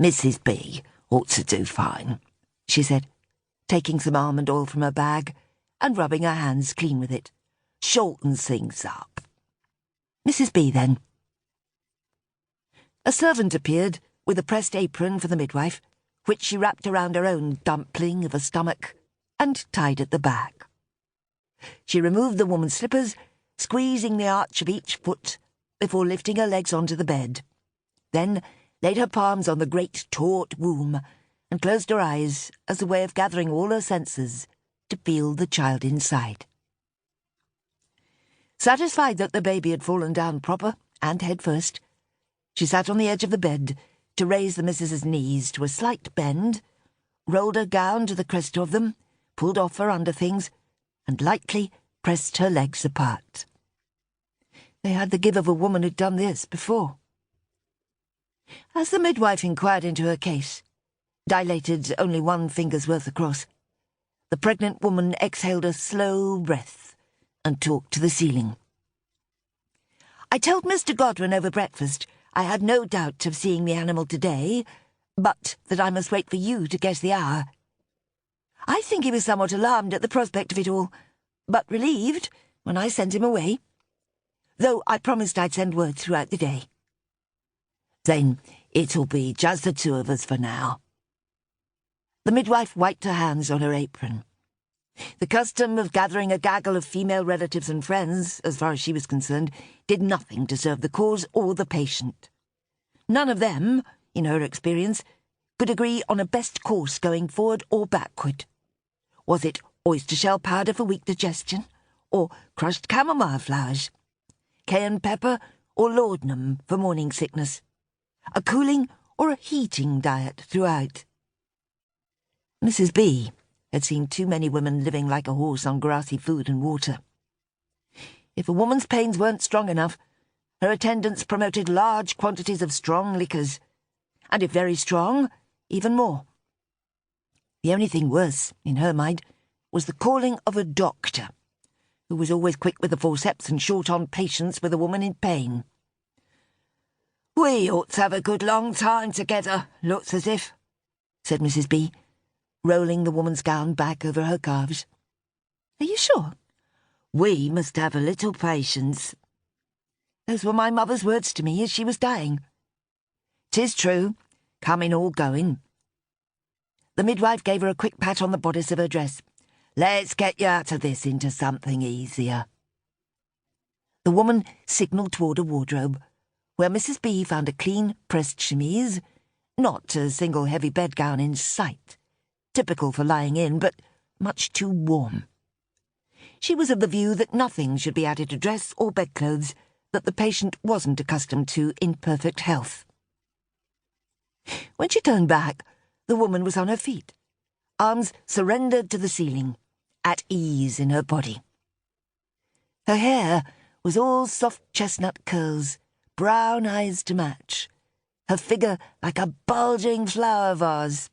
Mrs. B ought to do fine, she said, taking some almond oil from her bag and rubbing her hands clean with it. Shortens things up. Mrs. B, then. A servant appeared with a pressed apron for the midwife, which she wrapped around her own dumpling of a stomach and tied at the back. She removed the woman's slippers, squeezing the arch of each foot before lifting her legs onto the bed, then laid her palms on the great taut womb and closed her eyes as a way of gathering all her senses to feel the child inside. Satisfied that the baby had fallen down proper and head first, she sat on the edge of the bed to raise the missus's knees to a slight bend, rolled her gown to the crest of them, pulled off her underthings, and lightly pressed her legs apart. They had the give of a woman who'd done this before. As the midwife inquired into her case, dilated only one finger's worth across, the pregnant woman exhaled a slow breath and talked to the ceiling. I told Mr. Godwin over breakfast I had no doubt of seeing the animal today, but that I must wait for you to guess the hour. I think he was somewhat alarmed at the prospect of it all, but relieved when I sent him away, though I promised I'd send word throughout the day. Then it'll be just the two of us for now. The midwife wiped her hands on her apron. The custom of gathering a gaggle of female relatives and friends, as far as she was concerned, did nothing to serve the cause or the patient. None of them, in her experience, could agree on a best course going forward or backward. Was it oyster-shell powder for weak digestion, or crushed chamomile flowers? Cayenne pepper or laudanum for morning sickness? A cooling or a heating diet throughout? Mrs. B had seen too many women living like a horse on grassy food and water. If a woman's pains weren't strong enough, her attendants promoted large quantities of strong liquors, and if very strong, even more. The only thing worse, in her mind, was the calling of a doctor, who was always quick with the forceps and short on patience with a woman in pain. We ought to have a good long time together, looks as if, said Mrs. B, rolling the woman's gown back over her calves. Are you sure? We must have a little patience. Those were my mother's words to me as she was dying. 'Tis true, coming or going. The midwife gave her a quick pat on the bodice of her dress. Let's get you out of this into something easier. The woman signalled toward a wardrobe, where Mrs. B found a clean pressed chemise, not a single heavy bedgown in sight, typical for lying in, but much too warm. She was of the view that nothing should be added to dress or bedclothes that the patient wasn't accustomed to in perfect health. When she turned back, the woman was on her feet, arms surrendered to the ceiling, at ease in her body. Her hair was all soft chestnut curls, brown eyes to match, her figure like a bulging flower vase.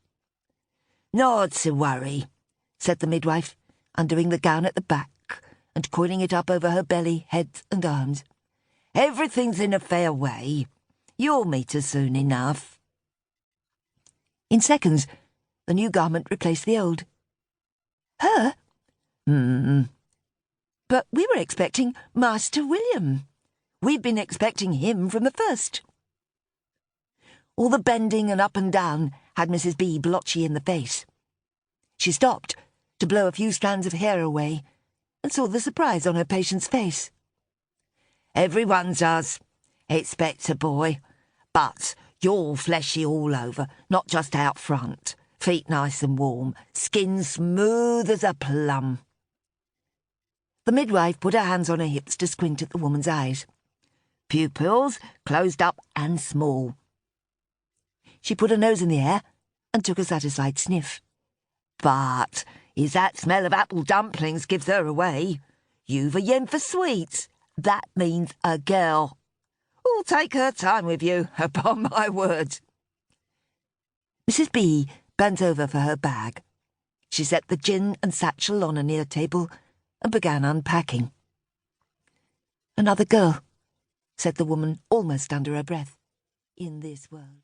Not to worry, said the midwife, undoing the gown at the back and coiling it up over her belly, head and arms. Everything's in a fair way. You'll meet her soon enough. In seconds, the new garment replaced the old. Her? But we were expecting Master William. We'd been expecting him from the first. All the bending and up and down had Mrs. B blotchy in the face. She stopped to blow a few strands of hair away and saw the surprise on her patient's face. Everyone does. Expect a boy. But you're fleshy all over, not just out front. Feet nice and warm, skin smooth as a plum. The midwife put her hands on her hips to squint at the woman's eyes. Pupils closed up and small. She put her nose in the air and took a satisfied sniff. But is that smell of apple dumplings gives her away? You've a yen for sweets. That means a girl. Oh, take her time with you, upon my word. Mrs. B bent over for her bag. She set the gin and satchel on a near table and began unpacking. Another girl, said the woman almost under her breath, in this world.